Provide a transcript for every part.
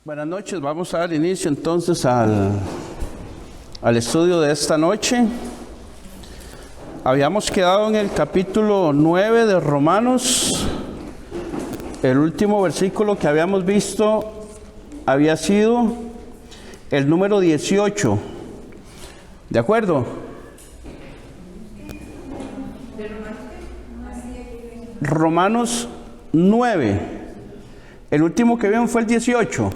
Buenas noches, vamos a dar inicio entonces al estudio de esta noche. Habíamos quedado en el capítulo 9 de Romanos. El último versículo que habíamos visto había sido el número 18. ¿De acuerdo? Romanos 9. El último que vieron fue el 18.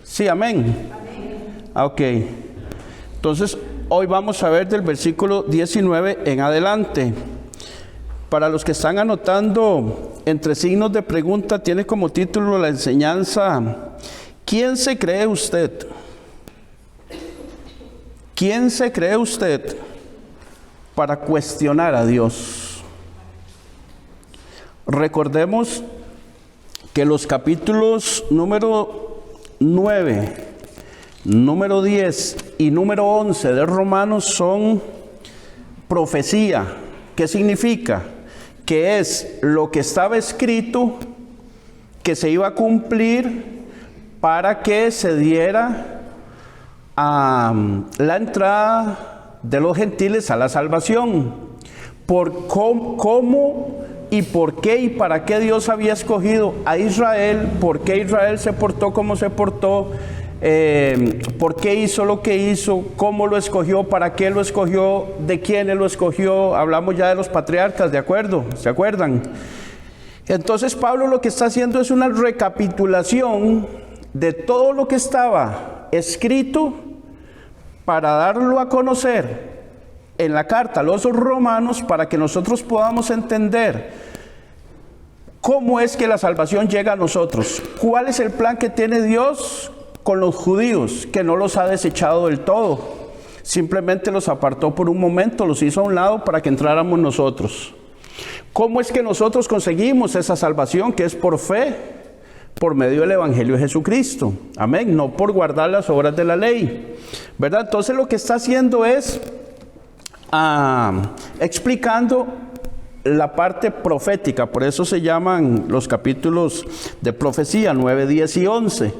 Sí, amén. Ok. Entonces, hoy vamos a ver del versículo 19 en adelante. Para los que están anotando, entre signos de pregunta, tiene como título la enseñanza: ¿quién se cree usted? ¿Quién se cree usted para cuestionar a Dios? Recordemos que los capítulos número 9, número 10 y número 11 de Romanos son profecía. ¿Qué significa? Que es lo que estaba escrito que se iba a cumplir para que se diera la entrada de los gentiles a la salvación. Por cómo y por qué y para qué Dios había escogido a Israel, por qué Israel se portó como se portó, por qué hizo lo que hizo, cómo lo escogió, para qué lo escogió, de quién lo escogió. Hablamos ya de los patriarcas, ¿de acuerdo? ¿Se acuerdan? Entonces Pablo lo que está haciendo es una recapitulación de todo lo que estaba escrito para darlo a conocer en la carta a los romanos, para que nosotros podamos entender cómo es que la salvación llega a nosotros. ¿Cuál es el plan que tiene Dios con los judíos? Que no los ha desechado del todo, simplemente los apartó por un momento, los hizo a un lado para que entráramos nosotros. ¿Cómo es que nosotros conseguimos esa salvación? Que es por fe, por medio del Evangelio de Jesucristo. Amén, no por guardar las obras de la ley, ¿verdad? Entonces lo que está haciendo es explicando la parte profética. Por eso se llaman los capítulos de profecía 9, 10 y 11.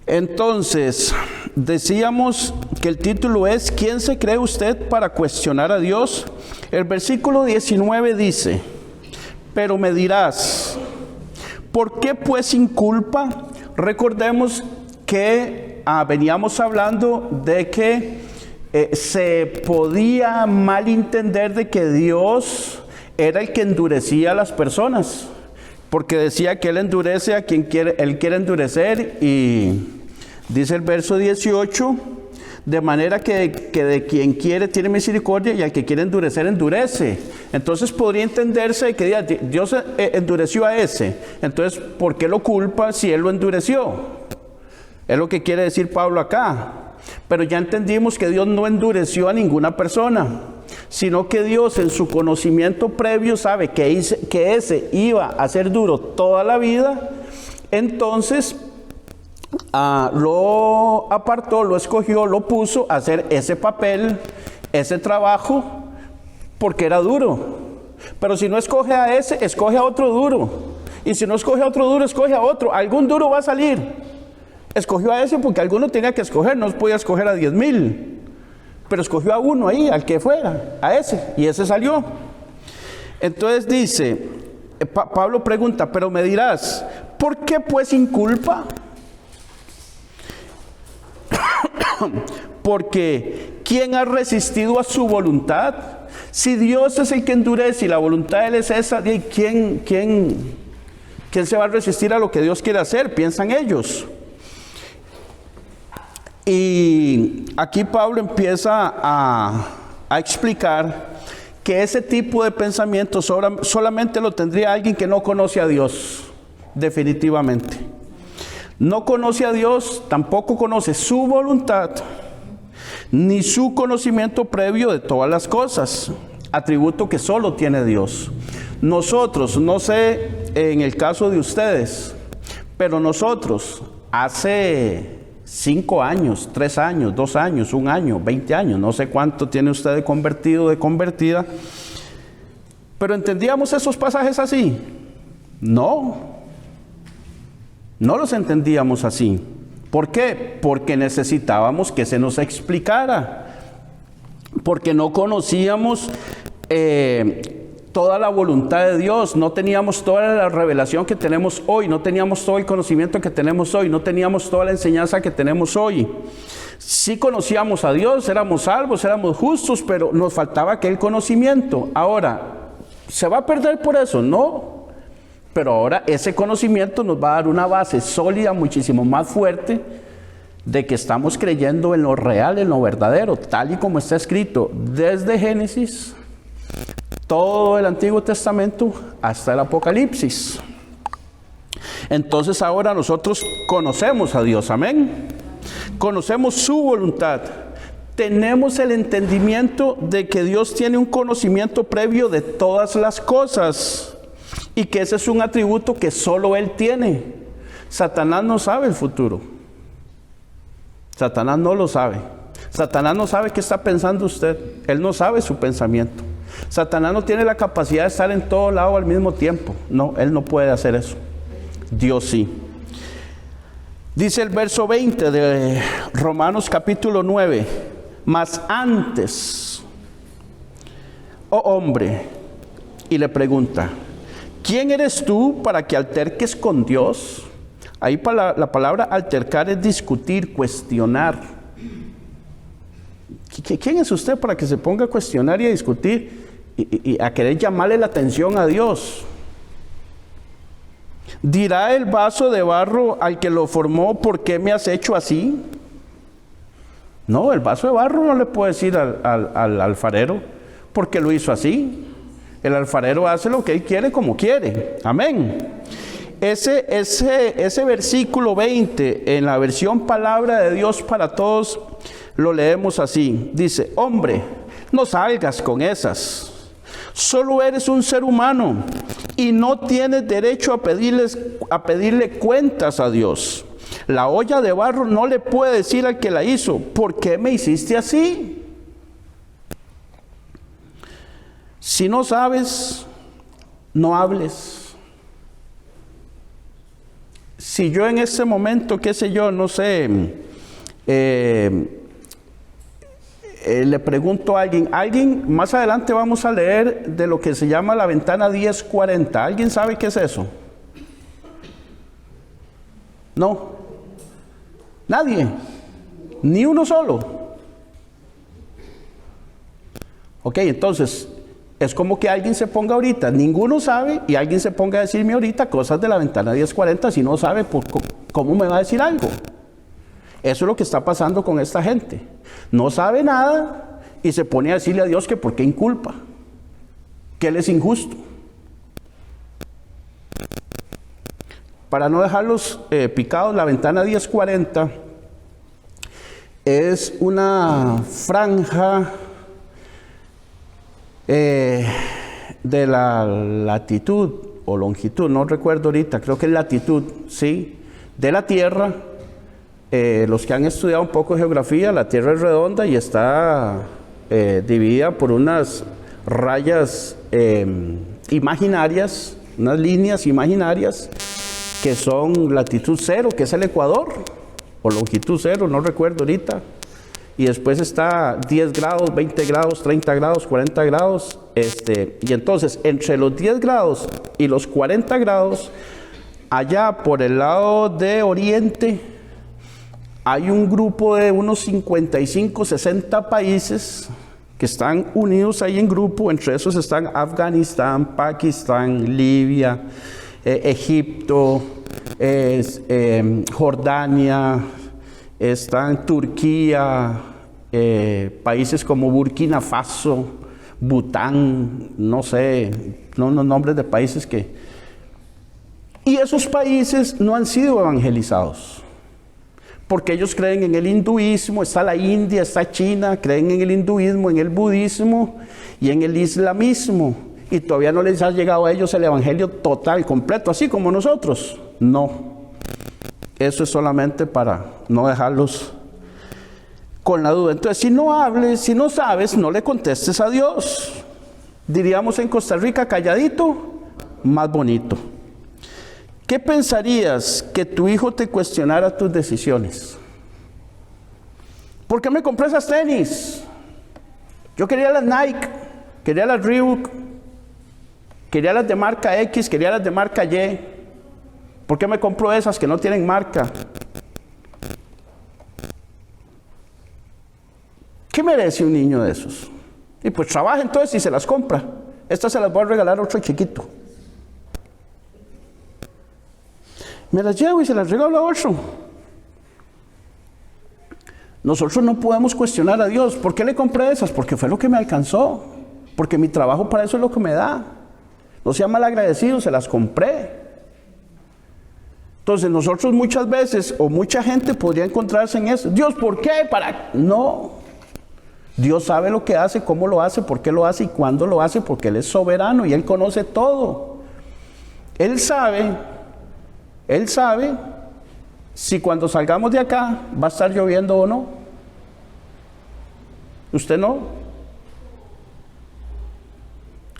Entonces, decíamos que el título es: ¿quién se cree usted para cuestionar a Dios? El versículo 19 dice: pero me dirás, ¿por qué pues sin culpa? Recordemos que veníamos hablando de que se podía malentender de que Dios era el que endurecía a las personas, porque decía que Él endurece a quien Él quiere endurecer, y dice el verso 18, de manera que de quien quiere tiene misericordia, y al que quiere endurecer, endurece. Entonces podría entenderse que Dios endureció a ese, entonces ¿por qué lo culpa si Él lo endureció? Es lo que quiere decir Pablo acá. Pero ya entendimos que Dios no endureció a ninguna persona, sino que Dios en su conocimiento previo sabe que ese iba a ser duro toda la vida. Entonces lo apartó, lo escogió, lo puso a hacer ese papel, ese trabajo, porque era duro. Pero si no escoge a ese, escoge a otro duro. Y si no escoge a otro duro, escoge a otro. Algún duro va a salir. Escogió a ese porque alguno tenía que escoger, no podía escoger a 10,000, pero escogió a uno ahí, al que fuera, a ese, y ese salió. Entonces dice, Pablo pregunta, pero me dirás, ¿por qué pues sin culpa? Porque ¿quién ha resistido a su voluntad? Si Dios es el que endurece y la voluntad de Él es esa, ¿quién se va a resistir a lo que Dios quiere hacer? Piensan ellos. Y aquí Pablo empieza a explicar que ese tipo de pensamiento solamente lo tendría alguien que no conoce a Dios, definitivamente. No conoce a Dios, tampoco conoce su voluntad, ni su conocimiento previo de todas las cosas, atributo que solo tiene Dios. Nosotros, no sé en el caso de ustedes, pero nosotros hace 5 años, 3 años, 2 años, 1 año, 20 años, no sé cuánto tiene usted de convertido, de convertida, pero ¿entendíamos esos pasajes así? No. No los entendíamos así. ¿Por qué? Porque necesitábamos que se nos explicara. Porque no conocíamos toda la voluntad de Dios, no teníamos toda la revelación que tenemos hoy, no teníamos todo el conocimiento que tenemos hoy, no teníamos toda la enseñanza que tenemos hoy. Sí conocíamos a Dios, éramos salvos, éramos justos, pero nos faltaba aquel conocimiento. Ahora, ¿se va a perder por eso? No. Pero ahora ese conocimiento nos va a dar una base sólida, muchísimo más fuerte, de que estamos creyendo en lo real, en lo verdadero, tal y como está escrito, desde Génesis, todo el Antiguo Testamento, hasta el Apocalipsis. Entonces ahora nosotros conocemos a Dios, amén. Conocemos su voluntad. Tenemos el entendimiento de que Dios tiene un conocimiento previo de todas las cosas y que ese es un atributo que solo Él tiene. Satanás no sabe el futuro. Satanás no lo sabe. Satanás no sabe qué está pensando usted. Él no sabe su pensamiento. Satanás no tiene la capacidad de estar en todo lado al mismo tiempo. No, él no puede hacer eso. Dios sí. Dice el verso 20 de Romanos capítulo 9. Mas antes, oh hombre, y le pregunta, ¿quién eres tú para que alterques con Dios? Ahí la palabra altercar es discutir, cuestionar. ¿Quién es usted para que se ponga a cuestionar y a discutir y a querer llamarle la atención a Dios? ¿Dirá el vaso de barro al que lo formó, ¿por qué me has hecho así? No, el vaso de barro no le puede decir al alfarero, ¿por qué lo hizo así? El alfarero hace lo que él quiere como quiere. Amén. Ese versículo 20 en la versión Palabra de Dios para Todos lo leemos así. Dice, hombre, no salgas con esas. Solo eres un ser humano y no tienes derecho a pedirle cuentas a Dios. La olla de barro no le puede decir al que la hizo, ¿por qué me hiciste así? Si no sabes, no hables. Si yo en este momento, qué sé yo, no sé, le pregunto a alguien, más adelante vamos a leer de lo que se llama la ventana 1040. ¿Alguien sabe qué es eso? No. Nadie. Ni uno solo. Ok, entonces, es como que alguien se ponga ahorita, ninguno sabe, y alguien se ponga a decirme ahorita cosas de la ventana 1040, si no sabe, ¿cómo me va a decir algo? Eso es lo que está pasando con esta gente. No sabe nada y se pone a decirle a Dios que por qué inculpa, que Él es injusto. Para no dejarlos picados, la ventana 1040 es una franja de la latitud o longitud, no recuerdo ahorita, creo que es latitud, sí, de la Tierra. Los que han estudiado un poco de geografía, la Tierra es redonda y está dividida por unas rayas imaginarias, unas líneas imaginarias que son latitud cero, que es el Ecuador, o longitud cero, no recuerdo ahorita. Y después está 10 grados, 20 grados, 30 grados, 40 grados. Y entonces, entre los 10 grados y los 40 grados, allá por el lado de Oriente, hay un grupo de unos 55, 60 países que están unidos ahí en grupo. Entre esos están Afganistán, Pakistán, Libia, Egipto, Jordania, están Turquía, países como Burkina Faso, Bután, no sé, no los nombres de países que... Y esos países no han sido evangelizados, porque ellos creen en el hinduismo, está la India, está China, creen en el hinduismo, en el budismo y en el islamismo, y todavía no les ha llegado a ellos el evangelio total, completo, así como nosotros. No. Eso es solamente para no dejarlos con la duda. Entonces, si no hables, si no sabes, no le contestes a Dios. Diríamos en Costa Rica, calladito, más bonito. ¿Qué pensarías que tu hijo te cuestionara tus decisiones? ¿Por qué me compré esas tenis? Yo quería las Nike, quería las Reebok, quería las de marca X, quería las de marca Y. ¿Por qué me compro esas que no tienen marca? ¿Qué merece un niño de esos? Y pues trabaja entonces y se las compra. Estas se las voy a regalar a otro chiquito. Me las llevo y se las regalo a otro. Nosotros no podemos cuestionar a Dios. ¿Por qué le compré esas? Porque fue lo que me alcanzó. Porque mi trabajo para eso es lo que me da. No sea malagradecido, se las compré. Entonces nosotros muchas veces, o mucha gente podría encontrarse en eso. Dios, ¿por qué? No. Dios sabe lo que hace, cómo lo hace, por qué lo hace y cuándo lo hace, porque Él es soberano y Él conoce todo. Él sabe si cuando salgamos de acá va a estar lloviendo o no. Usted no.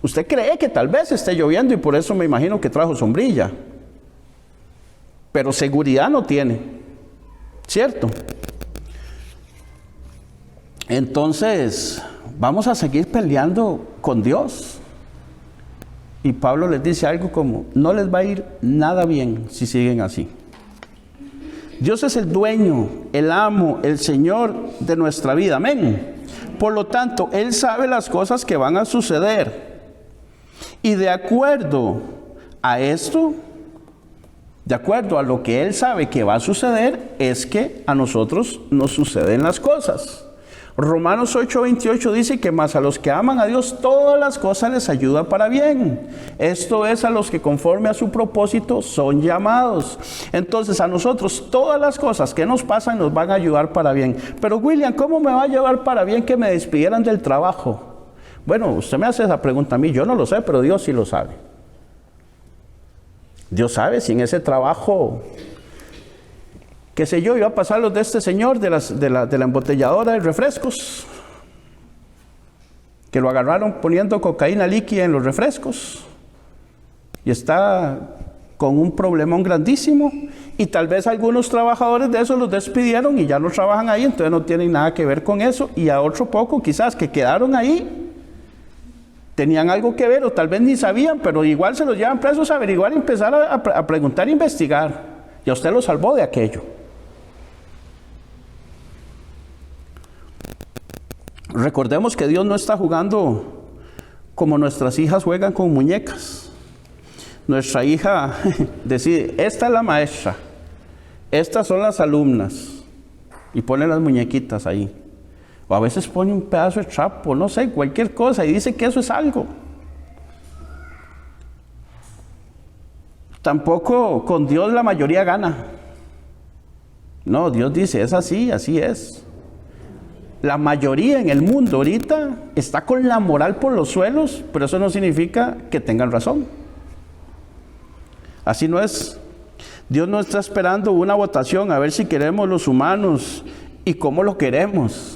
Usted cree que tal vez esté lloviendo y por eso me imagino que trajo sombrilla. Pero seguridad no tiene, ¿cierto? Entonces, vamos a seguir peleando con Dios. Y Pablo les dice algo como, no les va a ir nada bien si siguen así. Dios es el dueño, el amo, el Señor de nuestra vida, amén. Por lo tanto, Él sabe las cosas que van a suceder. Y de acuerdo a esto, de acuerdo a lo que Él sabe que va a suceder, es que a nosotros nos suceden las cosas. Romanos 8:28 dice que más a los que aman a Dios todas las cosas les ayudan para bien. Esto es a los que conforme a su propósito son llamados. Entonces a nosotros todas las cosas que nos pasan nos van a ayudar para bien. Pero William, ¿cómo me va a llevar para bien que me despidieran del trabajo? Bueno, usted me hace esa pregunta a mí, yo no lo sé, pero Dios sí lo sabe. Dios sabe si en ese trabajo, qué sé yo, iba a pasar los de este señor de la embotelladora de refrescos, que lo agarraron poniendo cocaína líquida en los refrescos y está con un problemón grandísimo, y tal vez algunos trabajadores de esos los despidieron y ya no trabajan ahí, entonces no tienen nada que ver con eso, y a otro poco quizás que quedaron ahí tenían algo que ver o tal vez ni sabían, pero igual se los llevan presos a averiguar y empezar a preguntar e investigar, y a usted lo salvó de aquello. Recordemos que Dios no está jugando como nuestras hijas juegan con muñecas. Nuestra hija decide, esta es la maestra, estas son las alumnas, y pone las muñequitas ahí. O a veces pone un pedazo de trapo, no sé, cualquier cosa, y dice que eso es algo. Tampoco con Dios la mayoría gana. No, Dios dice, es así, así es. La mayoría en el mundo ahorita está con la moral por los suelos, pero eso no significa que tengan razón. Así no es. Dios no está esperando una votación a ver si queremos los humanos y cómo lo queremos.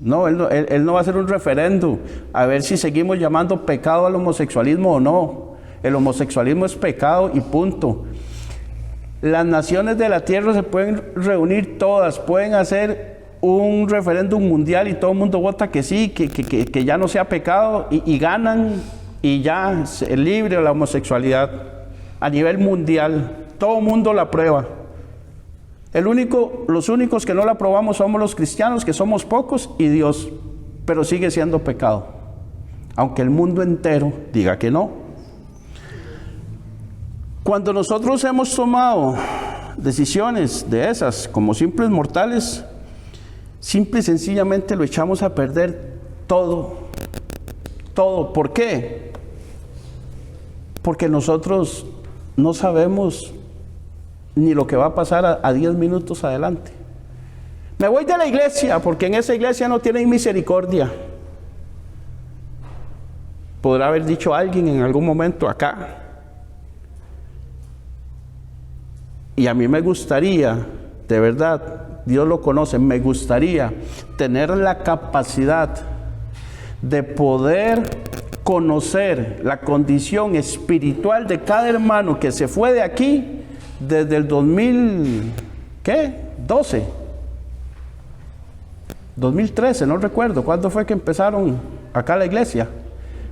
No, Él no va a hacer un referendo a ver si seguimos llamando pecado al homosexualismo o no. El homosexualismo es pecado y punto. Las naciones de la tierra se pueden reunir todas, pueden hacer un referéndum mundial y todo el mundo vota que sí, que ya no sea pecado y ganan y ya es libre la homosexualidad a nivel mundial. Todo el mundo la aprueba. Los únicos que no la aprobamos somos los cristianos, que somos pocos, y Dios, pero sigue siendo pecado, aunque el mundo entero diga que no. Cuando nosotros hemos tomado decisiones de esas como simples mortales, simple y sencillamente lo echamos a perder todo. ¿Por qué? Porque nosotros no sabemos ni lo que va a pasar a 10 minutos adelante. Me voy de la iglesia porque en esa iglesia no tienen misericordia. Podrá haber dicho alguien en algún momento acá. Y a mí me gustaría, de verdad, Dios lo conoce, me gustaría tener la capacidad de poder conocer la condición espiritual de cada hermano que se fue de aquí desde el 2012, 2013, no recuerdo, ¿cuándo fue que empezaron acá la iglesia?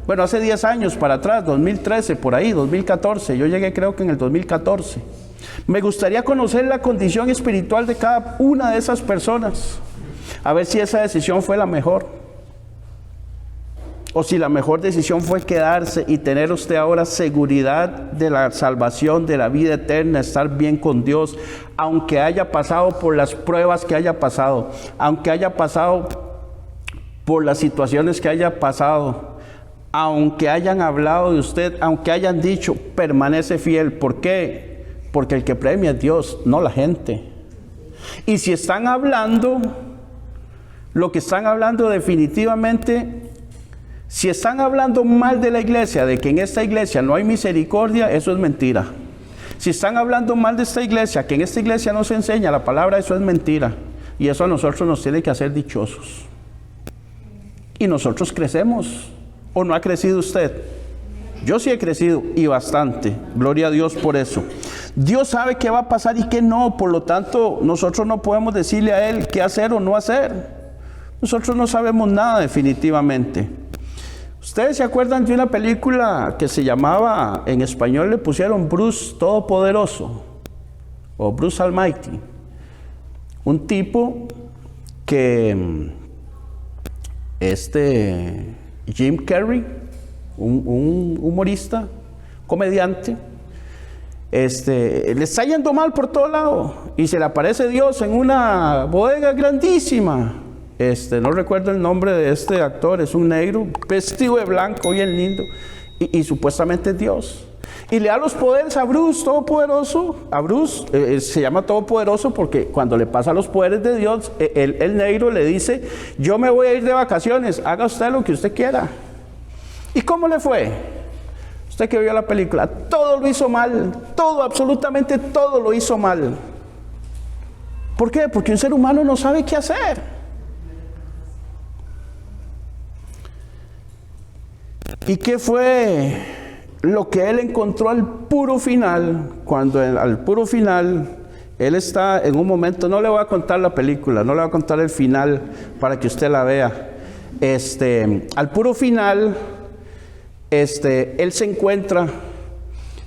Bueno, hace 10 años para atrás, 2013, por ahí, 2014, yo llegué creo que en el 2014. Me gustaría conocer la condición espiritual de cada una de esas personas, a ver si esa decisión fue la mejor. O si la mejor decisión fue quedarse y tener usted ahora seguridad de la salvación, de la vida eterna, estar bien con Dios, aunque haya pasado por las pruebas que haya pasado, aunque haya pasado por las situaciones que haya pasado, aunque hayan hablado de usted, aunque hayan dicho, permanece fiel. ¿Por qué? Porque el que premia es Dios, no la gente. Y si están hablando, lo que están hablando definitivamente... Si están hablando mal de la iglesia, de que en esta iglesia no hay misericordia, eso es mentira. Si están hablando mal de esta iglesia, que en esta iglesia no se enseña la palabra, eso es mentira. Y eso a nosotros nos tiene que hacer dichosos. Y nosotros crecemos. ¿O no ha crecido usted? Yo sí he crecido y bastante. Gloria a Dios por eso. Dios sabe qué va a pasar y qué no. Por lo tanto, nosotros no podemos decirle a Él qué hacer o no hacer. Nosotros no sabemos nada definitivamente. ¿Ustedes se acuerdan de una película que se llamaba, en español le pusieron Bruce Todopoderoso o Bruce Almighty? Un tipo que Jim Carrey, un humorista, comediante, le está yendo mal por todo lado y se le aparece Dios en una bodega grandísima. No recuerdo el nombre de este actor, es un negro, vestido de blanco, bien lindo, y supuestamente es Dios. Y le da los poderes a Bruce Todopoderoso. A Bruce se llama Todopoderoso porque cuando le pasa los poderes de Dios, el negro le dice, yo me voy a ir de vacaciones, haga usted lo que usted quiera. ¿Y cómo le fue? Usted que vio la película, todo lo hizo mal, todo, absolutamente todo lo hizo mal. ¿Por qué? Porque un ser humano no sabe qué hacer. ¿Y qué fue lo que él encontró al puro final? Cuando al puro final, él está en un momento, no le voy a contar la película, no le voy a contar el final para que usted la vea. Al puro final, él se encuentra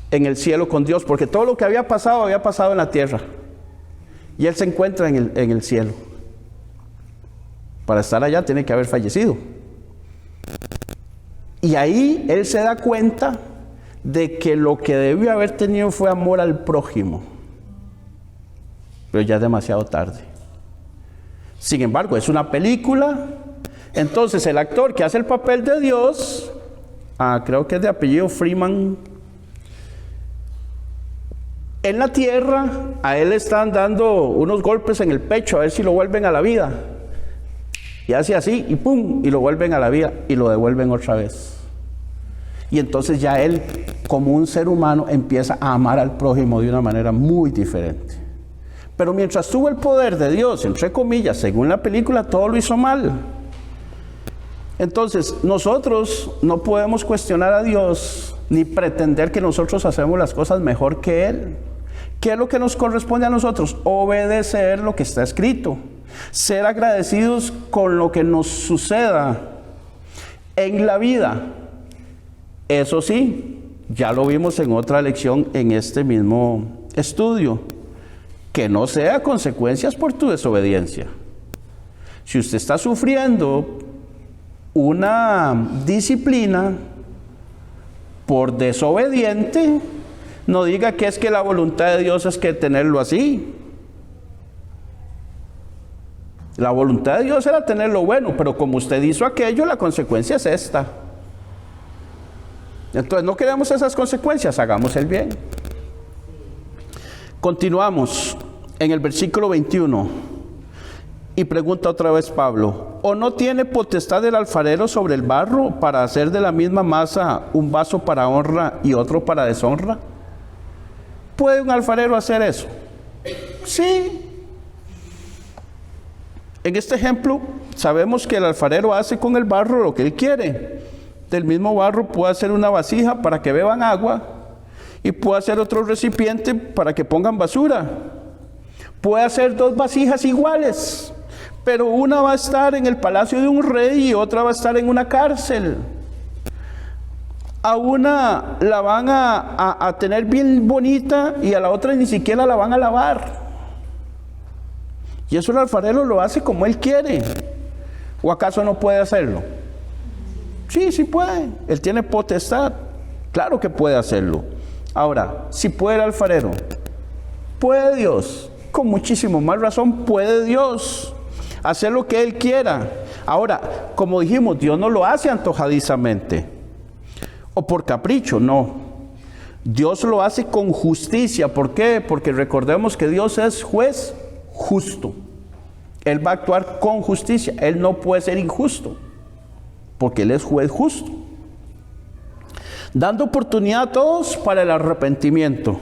en el cielo con Dios, porque todo lo que había pasado en la tierra. Y él se encuentra en el cielo. Para estar allá tiene que haber fallecido. Y ahí él se da cuenta de que lo que debió haber tenido fue amor al prójimo. Pero ya es demasiado tarde. Sin embargo, es una película. Entonces el actor que hace el papel de Dios, creo que es de apellido Freeman, en la tierra, a él le están dando unos golpes en el pecho a ver si lo vuelven a la vida. Y hace así, y pum, y lo vuelven a la vida, y lo devuelven otra vez. Y entonces ya él, como un ser humano, empieza a amar al prójimo de una manera muy diferente. Pero mientras tuvo el poder de Dios, entre comillas, según la película, todo lo hizo mal. Entonces, nosotros no podemos cuestionar a Dios, ni pretender que nosotros hacemos las cosas mejor que Él. ¿Qué es lo que nos corresponde a nosotros? Obedecer lo que está escrito. Ser agradecidos con lo que nos suceda en la vida. Eso sí, ya lo vimos en otra lección en este mismo estudio. Que no sea consecuencias por tu desobediencia. Si usted está sufriendo una disciplina por desobediente, no diga que es que la voluntad de Dios es que tenerlo así. La voluntad de Dios era tenerlo bueno, pero como usted hizo aquello, la consecuencia es esta. Entonces no queremos esas consecuencias, hagamos el bien. Continuamos en el versículo 21 y pregunta otra vez Pablo, ¿o no tiene potestad el alfarero sobre el barro para hacer de la misma masa un vaso para honra y otro para deshonra? ¿Puede un alfarero hacer eso? Sí. En este ejemplo sabemos que el alfarero hace con el barro lo que él quiere. Del mismo barro puede hacer una vasija para que beban agua y puede hacer otro recipiente para que pongan basura. Puede hacer 2 vasijas iguales, pero una va a estar en el palacio de un rey y otra va a estar en una cárcel. A una la van a tener bien bonita y a la otra ni siquiera la van a lavar. Y eso el alfarero lo hace como él quiere. ¿O acaso no puede hacerlo? Sí, sí puede. Él tiene potestad. Claro que puede hacerlo. Ahora, si puede el alfarero, ¿puede Dios? Con muchísimo más razón puede Dios hacer lo que Él quiera. Ahora, como dijimos, Dios no lo hace antojadizamente o por capricho, no. Dios lo hace con justicia. ¿Por qué? Porque recordemos que Dios es juez justo. Él va a actuar con justicia. Él no puede ser injusto, porque Él es juez justo. Dando oportunidad a todos para el arrepentimiento.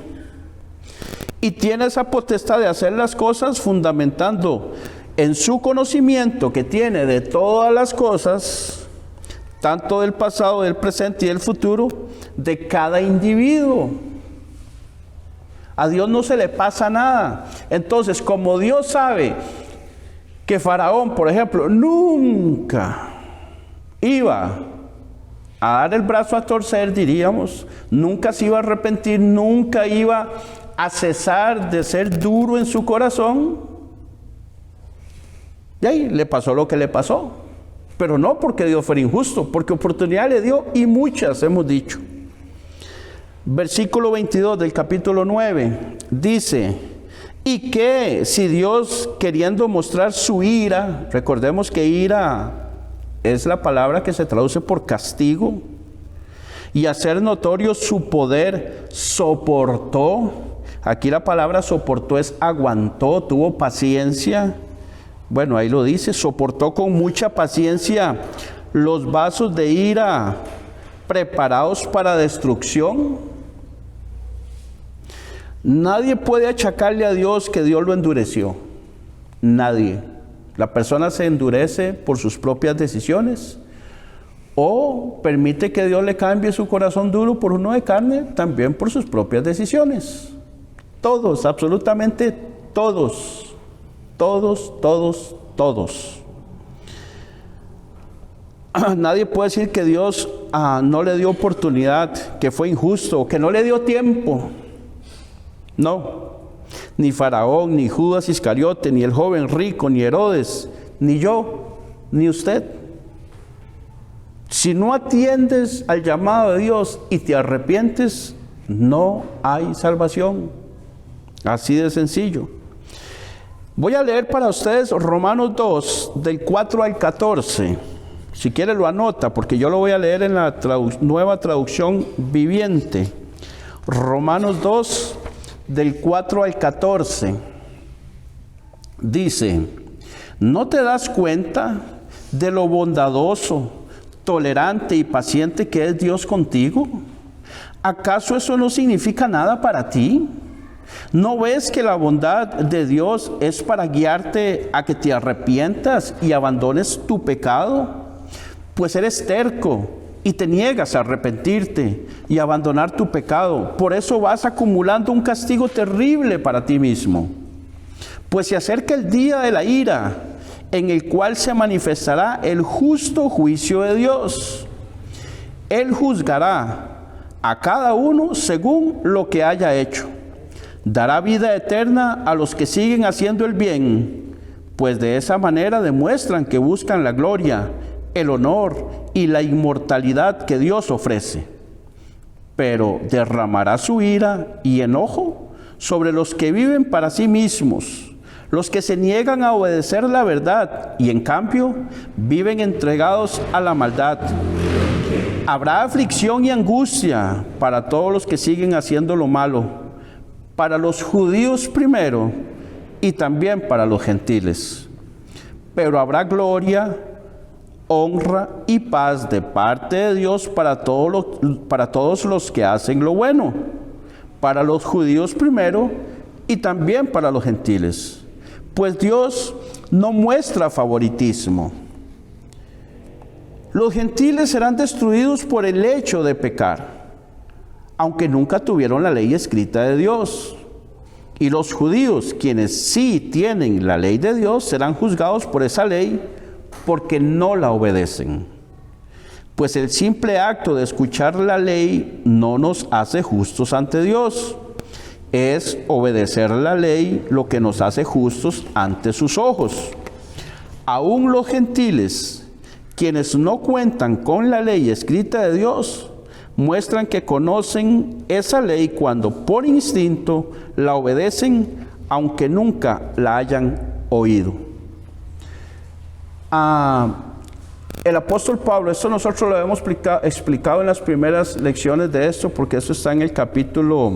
Y tiene esa potestad de hacer las cosas fundamentando en su conocimiento que tiene de todas las cosas, tanto del pasado, del presente y del futuro, de cada individuo. A Dios no se le pasa nada. Entonces, como Dios sabe que Faraón, por ejemplo, nunca iba a dar el brazo a torcer, diríamos, nunca se iba a arrepentir, nunca iba a cesar de ser duro en su corazón, y ahí le pasó lo que le pasó. Pero no porque Dios fuera injusto, porque oportunidad le dio, y muchas hemos dicho. Versículo 22 del capítulo 9 dice: y que si Dios, queriendo mostrar su ira, recordemos que ira es la palabra que se traduce por castigo, y hacer notorio su poder, soportó. Aquí la palabra soportó es aguantó, tuvo paciencia. Bueno, ahí lo dice, soportó con mucha paciencia los vasos de ira preparados para destrucción. Nadie puede achacarle a Dios que Dios lo endureció. Nadie. La persona se endurece por sus propias decisiones o permite que Dios le cambie su corazón duro por uno de carne, también por sus propias decisiones. Todos, absolutamente todos. Todos. Nadie puede decir que Dios no le dio oportunidad, que fue injusto, que no le dio tiempo. No, ni Faraón, ni Judas Iscariote, ni el joven rico, ni Herodes, ni yo, ni usted. Si no atiendes al llamado de Dios y te arrepientes, no hay salvación. Así de sencillo. Voy a leer para ustedes Romanos 2, del 4 al 14. Si quiere lo anota, porque yo lo voy a leer en la nueva traducción viviente. Romanos 2, del 4 al 14. Dice: ¿no te das cuenta de lo bondadoso, tolerante y paciente que es Dios contigo? ¿Acaso eso no significa nada para ti? ¿No ves que la bondad de Dios es para guiarte a que te arrepientas y abandones tu pecado? Pues eres terco y te niegas a arrepentirte y abandonar tu pecado. Por eso vas acumulando un castigo terrible para ti mismo. Pues se acerca el día de la ira, en el cual se manifestará el justo juicio de Dios. Él juzgará a cada uno según lo que haya hecho. Dará vida eterna a los que siguen haciendo el bien, pues de esa manera demuestran que buscan la gloria, el honor y la inmortalidad que Dios ofrece. Pero derramará su ira y enojo sobre los que viven para sí mismos, los que se niegan a obedecer la verdad y en cambio viven entregados a la maldad. Habrá aflicción y angustia para todos los que siguen haciendo lo malo, para los judíos primero y también para los gentiles. Pero habrá gloria, honra y paz de parte de Dios para todos los que hacen lo bueno, para los judíos primero y también para los gentiles. Pues Dios no muestra favoritismo. Los gentiles serán destruidos por el hecho de pecar. aunque nunca tuvieron la ley escrita de Dios. Y los judíos, quienes sí tienen la ley de Dios, serán juzgados por esa ley porque no la obedecen. Pues el simple acto de escuchar la ley no nos hace justos ante Dios. Es obedecer la ley lo que nos hace justos ante sus ojos. Aún los gentiles, quienes no cuentan con la ley escrita de Dios, muestran que conocen esa ley cuando por instinto la obedecen, aunque nunca la hayan oído. El apóstol Pablo, esto nosotros lo hemos explicado en las primeras lecciones de esto, porque eso está en el capítulo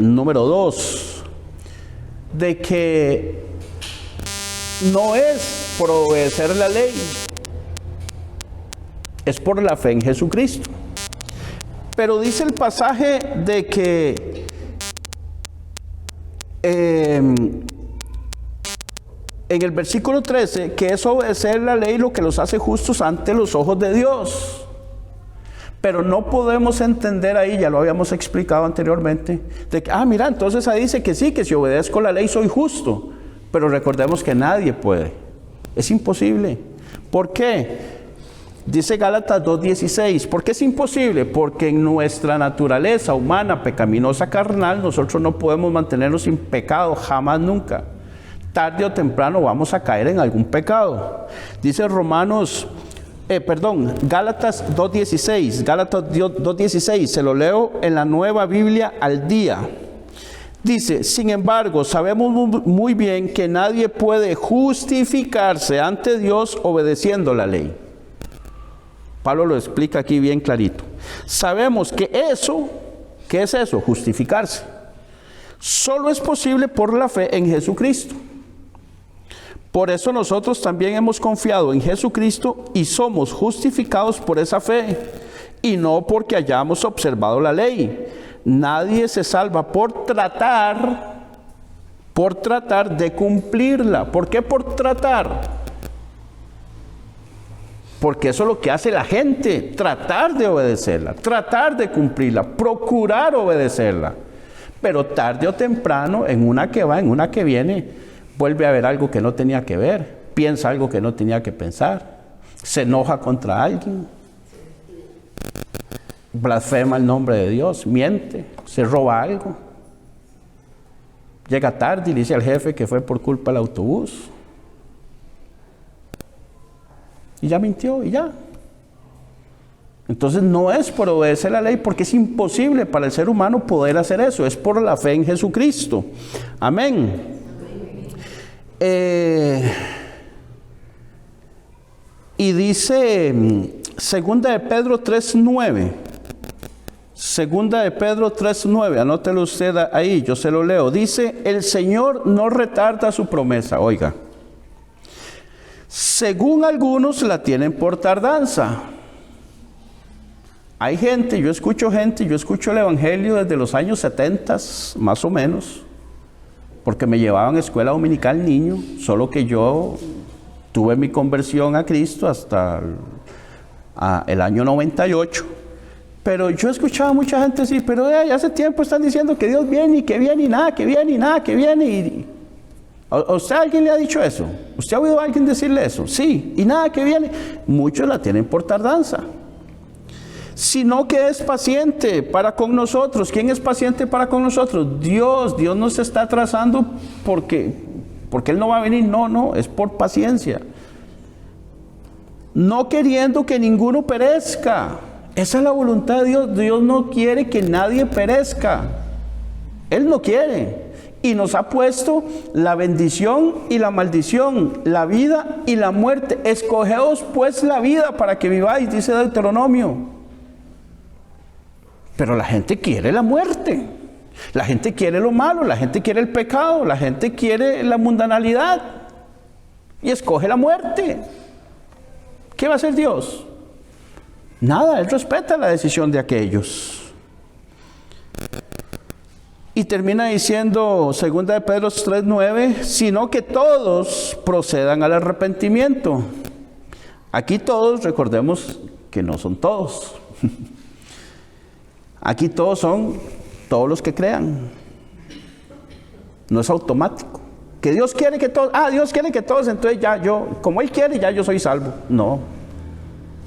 número 2, de que no es por obedecer la ley, es por la fe en Jesucristo. Pero dice el pasaje de que en el versículo 13, que es obedecer la ley lo que los hace justos ante los ojos de Dios. Pero no podemos entender ahí, ya lo habíamos explicado anteriormente, de que, mira, entonces ahí dice que sí, que si obedezco la ley soy justo. Pero recordemos que nadie puede. Es imposible. ¿Por qué? Dice Gálatas 2:16, ¿por qué es imposible? Porque en nuestra naturaleza humana, pecaminosa, carnal, nosotros no podemos mantenernos sin pecado, jamás, nunca. Tarde o temprano vamos a caer en algún pecado. Dice Gálatas 2:16, Gálatas 2:16, se lo leo en la Nueva Biblia al día. Dice, sin embargo, sabemos muy bien que nadie puede justificarse ante Dios obedeciendo la ley. Pablo lo explica aquí bien clarito. Sabemos que eso, ¿qué es eso? Justificarse. Solo es posible por la fe en Jesucristo. Por eso nosotros también hemos confiado en Jesucristo y somos justificados por esa fe, y no porque hayamos observado la ley. Nadie se salva por tratar de cumplirla. ¿Por qué por tratar? Porque eso es lo que hace la gente, tratar de obedecerla, tratar de cumplirla, procurar obedecerla. Pero tarde o temprano, en una que va, en una que viene, vuelve a ver algo que no tenía que ver, piensa algo que no tenía que pensar, se enoja contra alguien, blasfema el nombre de Dios, miente, se roba algo, llega tarde y le dice al jefe que fue por culpa del autobús. Y ya mintió y ya. Entonces no es por obedecer la ley, porque es imposible para el ser humano poder hacer eso. Es por la fe en Jesucristo. Amén. Y dice Segunda de Pedro 3:9. Segunda de Pedro 3:9. Anótelo usted ahí, yo se lo leo. Dice, el Señor no retarda su promesa. Oiga. Según algunos la tienen por tardanza. Hay gente, yo escucho el evangelio desde los años 70, más o menos, porque me llevaban a escuela dominical niño, solo que yo tuve mi conversión a Cristo hasta el año 98. Pero yo escuchaba a mucha gente decir, pero ya hace tiempo están diciendo que Dios viene y que viene y nada, que viene y nada, que viene y... ¿A usted alguien le ha dicho eso? ¿Usted ha oído a alguien decirle eso? Sí, y nada que viene. Muchos la tienen por tardanza. Sino que es paciente para con nosotros. ¿Quién es paciente para con nosotros? Dios. Dios nos está atrasando porque Él no va a venir. No, es por paciencia. No queriendo que ninguno perezca. Esa es la voluntad de Dios. Dios no quiere que nadie perezca. Él no quiere. Y nos ha puesto la bendición y la maldición, la vida y la muerte. Escogeos pues la vida para que viváis, dice Deuteronomio. Pero la gente quiere la muerte. La gente quiere lo malo, la gente quiere el pecado, la gente quiere la mundanalidad. Y escoge la muerte. ¿Qué va a hacer Dios? Nada, Él respeta la decisión de aquellos. Y termina diciendo, segunda de Pedro 3:9, sino que todos procedan al arrepentimiento. Aquí todos, recordemos que no son todos. Aquí todos son todos los que crean. No es automático. Que Dios quiere que todos, Dios quiere que todos, entonces ya yo, como Él quiere, ya yo soy salvo. No.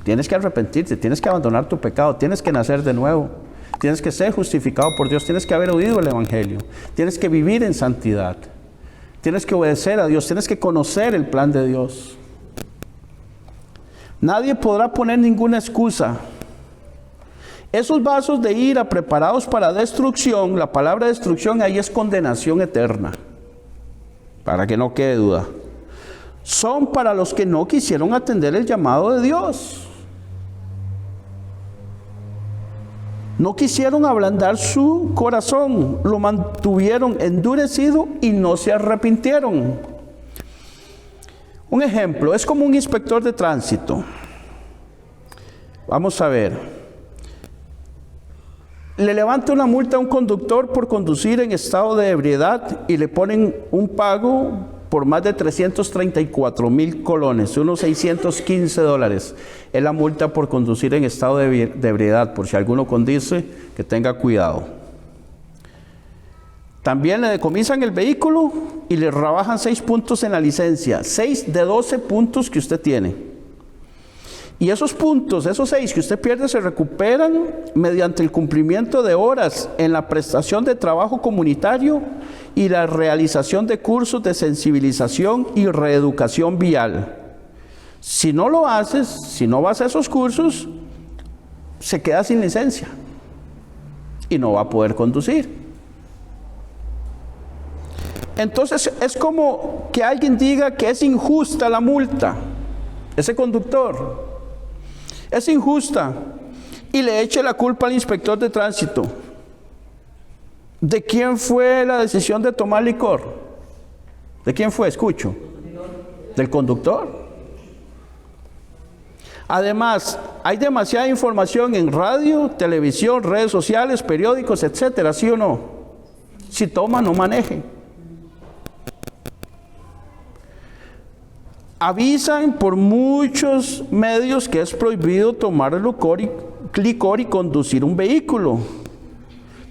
Tienes que arrepentirte, tienes que abandonar tu pecado, tienes que nacer de nuevo. Tienes que ser justificado por Dios, tienes que haber oído el Evangelio, tienes que vivir en santidad, tienes que obedecer a Dios, tienes que conocer el plan de Dios. Nadie podrá poner ninguna excusa. Esos vasos de ira preparados para destrucción, la palabra destrucción ahí es condenación eterna, para que no quede duda. Son para los que no quisieron atender el llamado de Dios. No quisieron ablandar su corazón, lo mantuvieron endurecido y no se arrepintieron. Un ejemplo, es como un inspector de tránsito. Vamos a ver. Le levanta una multa a un conductor por conducir en estado de ebriedad y le ponen un pago por más de 334,000 colones, unos $615. Es la multa por conducir en estado de ebriedad, por si alguno conduce, que tenga cuidado. También le decomisan el vehículo y le rebajan 6 puntos en la licencia, 6 de 12 puntos que usted tiene. Y esos puntos, esos 6 que usted pierde, se recuperan mediante el cumplimiento de horas en la prestación de trabajo comunitario y la realización de cursos de sensibilización y reeducación vial. Si no lo haces, si no vas a esos cursos, se queda sin licencia y no va a poder conducir. Entonces es como que alguien diga que es injusta la multa, ese conductor. Es injusta y le eche la culpa al inspector de tránsito. ¿De quién fue la decisión de tomar licor? ¿De quién fue? Escucho. ¿Del conductor? Además, hay demasiada información en radio, televisión, redes sociales, periódicos, etcétera, ¿sí o no? Si toma, no maneje. Avisan por muchos medios que es prohibido tomar licor y conducir un vehículo.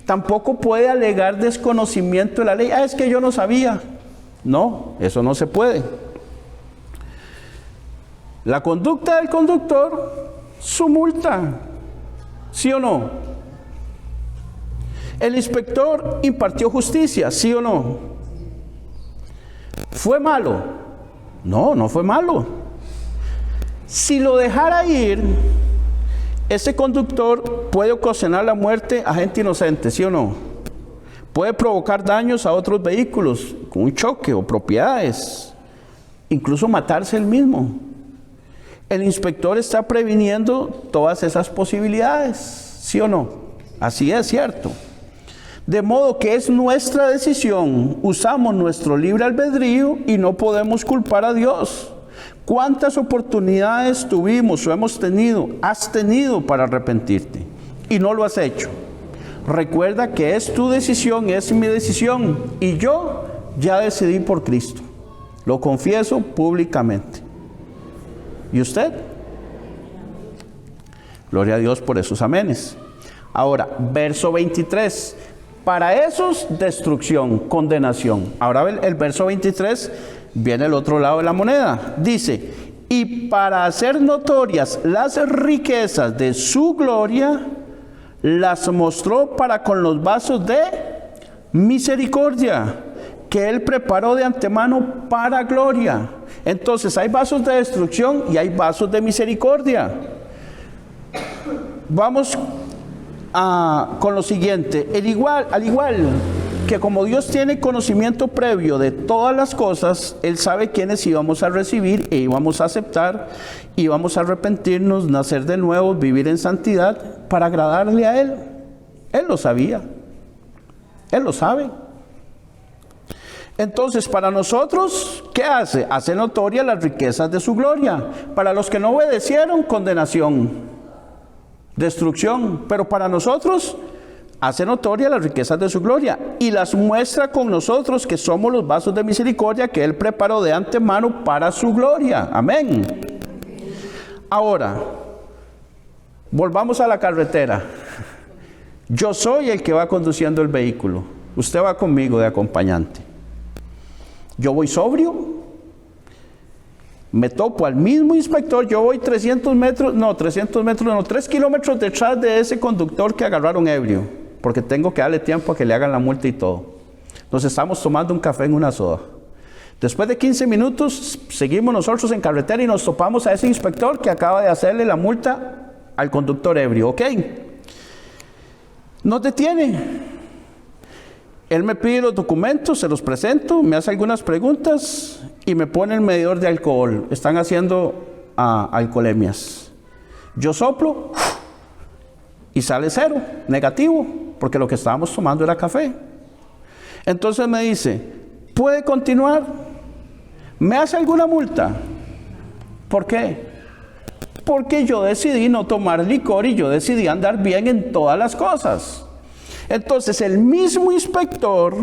Tampoco puede alegar desconocimiento de la ley. Es que yo no sabía. No, eso no se puede. La conducta del conductor, su multa. ¿Sí o no? El inspector impartió justicia. ¿Sí o no? ¿Fue malo? No, no fue malo. Si lo dejara ir, ese conductor puede ocasionar la muerte a gente inocente, ¿sí o no? Puede provocar daños a otros vehículos con un choque o propiedades, incluso matarse él mismo. El inspector está previniendo todas esas posibilidades, ¿sí o no? Así es, cierto. De modo que es nuestra decisión, usamos nuestro libre albedrío y no podemos culpar a Dios. ¿Cuántas oportunidades tuvimos o hemos tenido, has tenido para arrepentirte y no lo has hecho? Recuerda que es tu decisión, es mi decisión y yo ya decidí por Cristo. Lo confieso públicamente. ¿Y usted? Gloria a Dios por esos amenes. Ahora, verso 23. Para esos, destrucción, condenación. Ahora el verso 23 viene el otro lado de la moneda. Dice, y para hacer notorias las riquezas de su gloria, las mostró para con los vasos de misericordia, que Él preparó de antemano para gloria. Entonces hay vasos de destrucción y hay vasos de misericordia. Vamos con lo siguiente. Al igual que como Dios tiene conocimiento previo de todas las cosas, Él sabe quiénes íbamos a recibir e íbamos a aceptar, íbamos a arrepentirnos, nacer de nuevo, vivir en santidad para agradarle a Él. Él lo sabía. Él lo sabe. Entonces, para nosotros, ¿qué hace? Hace notoria las riquezas de su gloria. Para los que no obedecieron, condenación, destrucción, pero para nosotros hace notoria las riquezas de su gloria y las muestra con nosotros que somos los vasos de misericordia que Él preparó de antemano para su gloria. Amén. Ahora, volvamos a la carretera. Yo soy el que va conduciendo el vehículo. Usted va conmigo de acompañante. Yo voy sobrio. Me topo al mismo inspector. Yo voy 3 kilómetros detrás de ese conductor que agarraron ebrio, porque tengo que darle tiempo a que le hagan la multa y todo. Nos estamos tomando un café en una soda. Después de 15 minutos, seguimos nosotros en carretera y nos topamos a ese inspector que acaba de hacerle la multa al conductor ebrio. ¿Ok? Nos detiene. Él me pide los documentos, se los presento, me hace algunas preguntas y me pone el medidor de alcohol. Están haciendo alcoholemias. Yo soplo y sale 0, negativo, porque lo que estábamos tomando era café. Entonces me dice, ¿puede continuar? ¿Me hace alguna multa? ¿Por qué? Porque yo decidí no tomar licor y yo decidí andar bien en todas las cosas. Entonces el mismo inspector,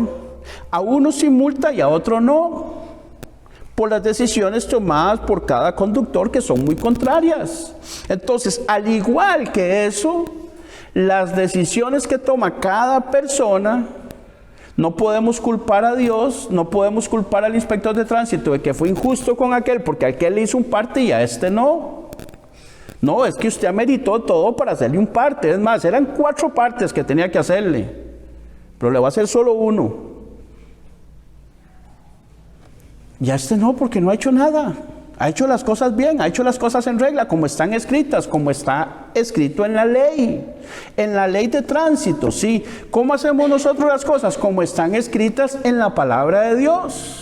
a uno sí multa y a otro no, por las decisiones tomadas por cada conductor que son muy contrarias. Entonces, al igual que eso, las decisiones que toma cada persona, no podemos culpar a Dios, no podemos culpar al inspector de tránsito de que fue injusto con aquel, porque a aquel le hizo un parte y a este no. No, es que usted ameritó todo para hacerle un parte. Es más, eran 4 partes que tenía que hacerle, pero le va a hacer solo uno. Y a este no, porque no ha hecho nada. Ha hecho las cosas bien, ha hecho las cosas en regla, como están escritas, como está escrito en la ley de tránsito, ¿sí? ¿Cómo hacemos nosotros las cosas? Como están escritas en la palabra de Dios.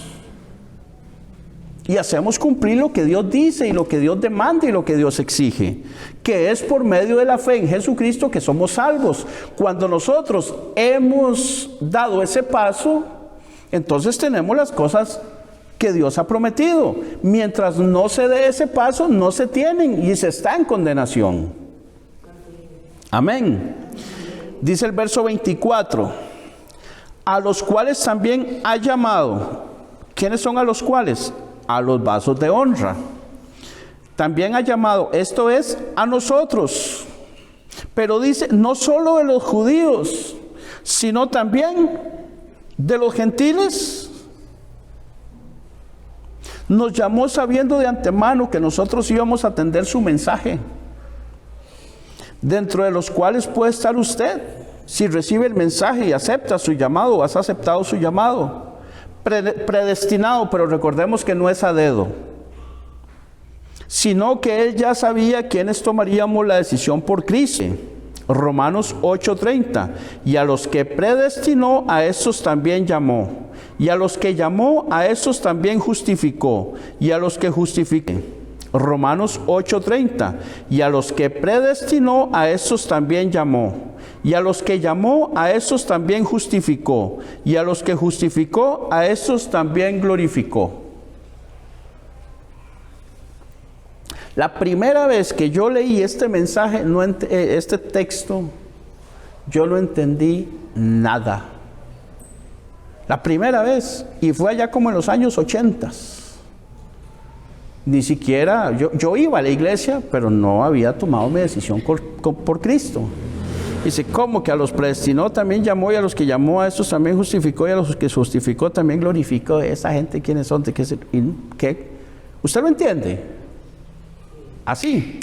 Y hacemos cumplir lo que Dios dice y lo que Dios demanda y lo que Dios exige, que es por medio de la fe en Jesucristo que somos salvos. Cuando nosotros hemos dado ese paso, entonces tenemos las cosas que Dios ha prometido. Mientras no se dé ese paso, no se tienen y se está en condenación. Amén. Dice el verso 24, a los cuales también ha llamado. ¿Quiénes son a los cuales? A los vasos de honra. También ha llamado, esto es, a nosotros. Pero dice, no solo de los judíos, sino también de los gentiles. Nos llamó sabiendo de antemano que nosotros íbamos a atender su mensaje, dentro de los cuales puede estar usted, si recibe el mensaje y acepta su llamado, has aceptado su llamado. Predestinado, pero recordemos que no es a dedo, sino que Él ya sabía quiénes tomaríamos la decisión por Cristo. Romanos 8:30, y a los que predestinó, a estos también llamó, y a los que llamó, a estos también justificó, y a los que justificó. Romanos 8:30, y a los que predestinó, a estos también llamó, y a los que llamó, a estos también justificó, y a los que justificó, a estos también glorificó. La primera vez que yo leí este mensaje, este texto, yo no entendí nada. La primera vez, y fue allá como en los años 80. Ni siquiera, yo iba a la iglesia, pero no había tomado mi decisión por Cristo. Dice, ¿cómo que a los predestinó también llamó, y a los que llamó a estos también justificó, y a los que justificó también glorificó? ¿Esa gente quiénes son? ¿De qué? ¿Usted lo entiende? Así.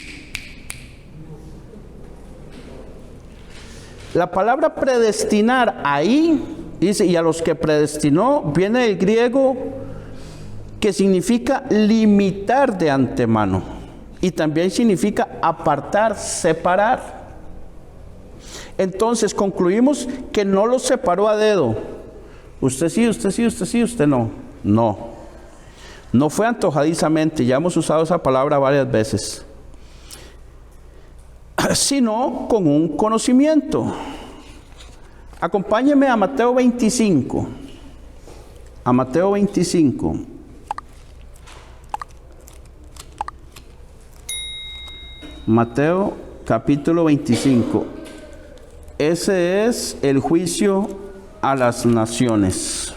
La palabra predestinar ahí, dice, y a los que predestinó, viene del griego que significa limitar de antemano, y también significa apartar, separar. Entonces concluimos que no los separó a dedo. Usted sí, usted sí, usted sí, usted no. No fue antojadizamente, ya hemos usado esa palabra varias veces, sino con un conocimiento. Acompáñeme a Mateo 25. A Mateo 25. Mateo capítulo 25. Ese es el juicio a las naciones.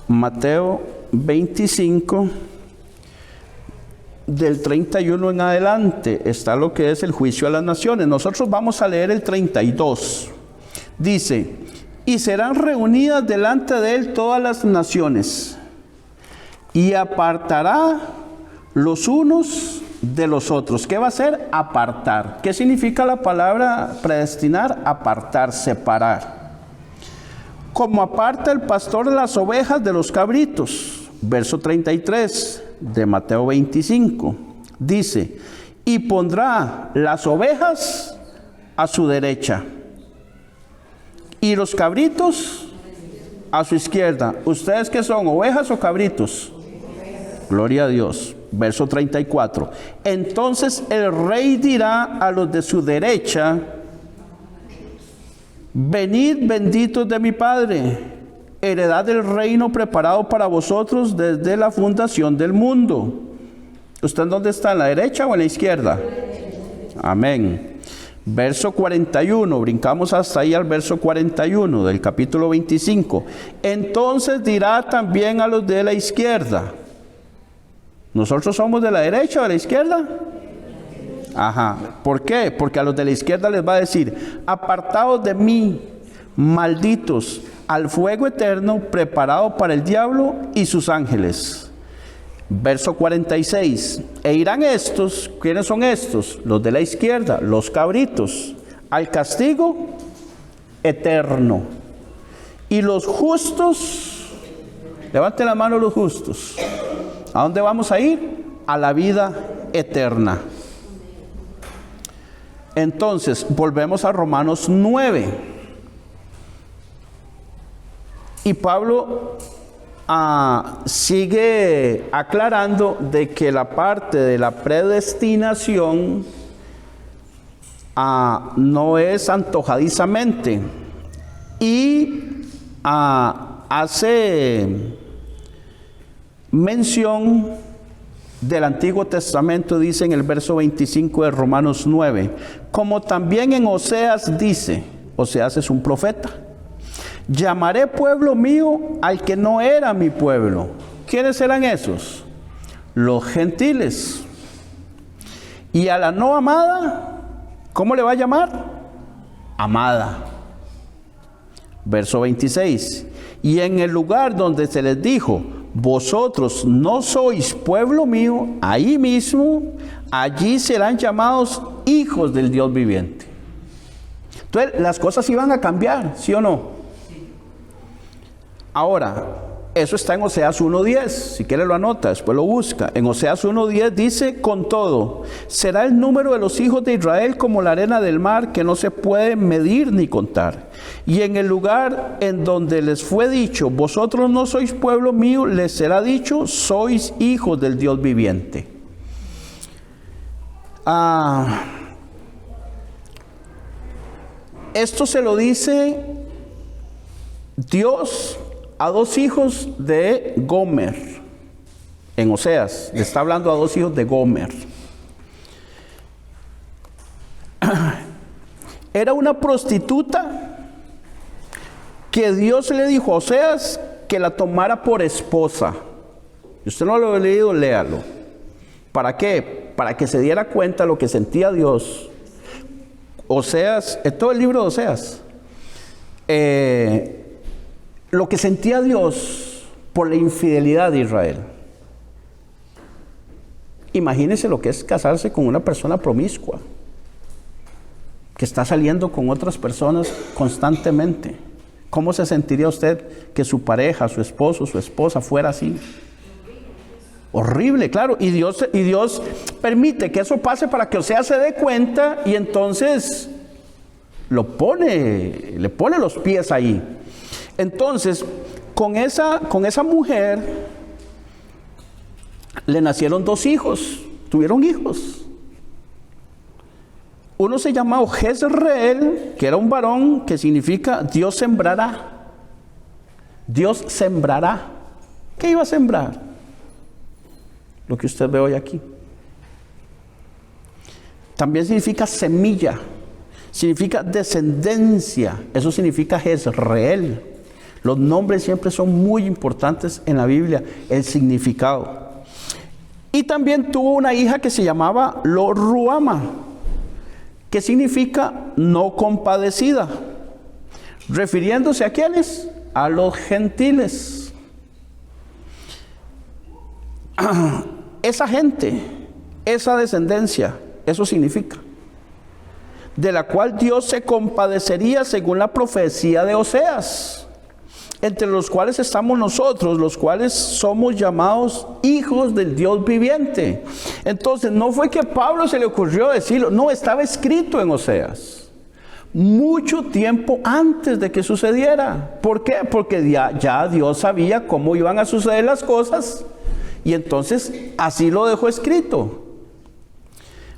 Mateo 25, del 31 en adelante, está lo que es el juicio a las naciones. Nosotros vamos a leer el 32. Dice, y serán reunidas delante de él todas las naciones, y apartará los unos de los otros. ¿Qué va a hacer? Apartar. ¿Qué significa la palabra predestinar? Apartar, separar. Como aparta el pastor las ovejas de los cabritos. Verso 33 de Mateo 25. Dice, y pondrá las ovejas a su derecha y los cabritos a su izquierda. ¿Ustedes qué son, ovejas o cabritos? Gloria a Dios. Verso 34. Entonces el rey dirá a los de su derecha, venid benditos de mi Padre, heredad del reino preparado para vosotros desde la fundación del mundo. ¿Usted en dónde está? ¿En la derecha o en la izquierda? Amén. Verso 41, brincamos hasta ahí al verso 41 del capítulo 25. Entonces dirá también a los de la izquierda. ¿Nosotros somos de la derecha o de la izquierda? Ajá. ¿Por qué? Porque a los de la izquierda les va a decir, apartaos de mí, malditos, al fuego eterno preparado para el diablo y sus ángeles. Verso 46. E irán estos, ¿quiénes son estos? Los de la izquierda, los cabritos, al castigo eterno. Y los justos, levanten la mano los justos. ¿A dónde vamos a ir? A la vida eterna. Entonces, volvemos a Romanos 9. Y Pablo sigue aclarando de que la parte de la predestinación no es antojadizamente. Y hace mención del Antiguo Testamento, dice en el verso 25 de Romanos 9, como también en Oseas dice, Oseas es un profeta, llamaré pueblo mío al que no era mi pueblo. ¿Quiénes eran esos? Los gentiles. Y a la no amada, ¿cómo le va a llamar? Amada. Verso 26, y en el lugar donde se les dijo, vosotros no sois pueblo mío, ahí mismo, allí serán llamados hijos del Dios viviente. Entonces, las cosas iban a cambiar, ¿sí o no? Ahora, eso está en Oseas 1:10, si quiere lo anota, después lo busca. En Oseas 1:10 dice, con todo, será el número de los hijos de Israel como la arena del mar, que no se puede medir ni contar. Y en el lugar en donde les fue dicho, vosotros no sois pueblo mío, les será dicho, sois hijos del Dios viviente. Esto se lo dice Dios a dos hijos de Gomer. En Oseas, le está hablando a dos hijos de Gomer. Era una prostituta que Dios le dijo a Oseas que la tomara por esposa. Si usted no lo ha leído, léalo. ¿Para qué? Para que se diera cuenta de lo que sentía Dios. Oseas, todo el libro de Oseas. Lo que sentía Dios por la infidelidad de Israel. Imagínese lo que es casarse con una persona promiscua, que está saliendo con otras personas constantemente. ¿Cómo se sentiría usted que su pareja, su esposo, su esposa fuera así? Horrible, claro. Y Dios permite que eso pase para que Oseas se dé cuenta y entonces le pone los pies ahí. Entonces, con esa mujer le nacieron dos hijos, tuvieron hijos. Uno se llamaba Jezreel, que era un varón, que significa Dios sembrará. Dios sembrará. ¿Qué iba a sembrar? Lo que usted ve hoy aquí. También significa semilla, significa descendencia, eso significa Jezreel. Los nombres siempre son muy importantes en la Biblia, el significado. Y también tuvo una hija que se llamaba Lo-Ruama, que significa no compadecida. refiriéndose a ¿quiénes? A los gentiles. Esa gente, esa descendencia, eso significa, de la cual Dios se compadecería según la profecía de Oseas, entre los cuales estamos nosotros, los cuales somos llamados hijos del Dios viviente. Entonces, no fue que a Pablo se le ocurrió decirlo, no, estaba escrito en Oseas, mucho tiempo antes de que sucediera. ¿Por qué? Porque ya Dios sabía cómo iban a suceder las cosas, y entonces así lo dejó escrito.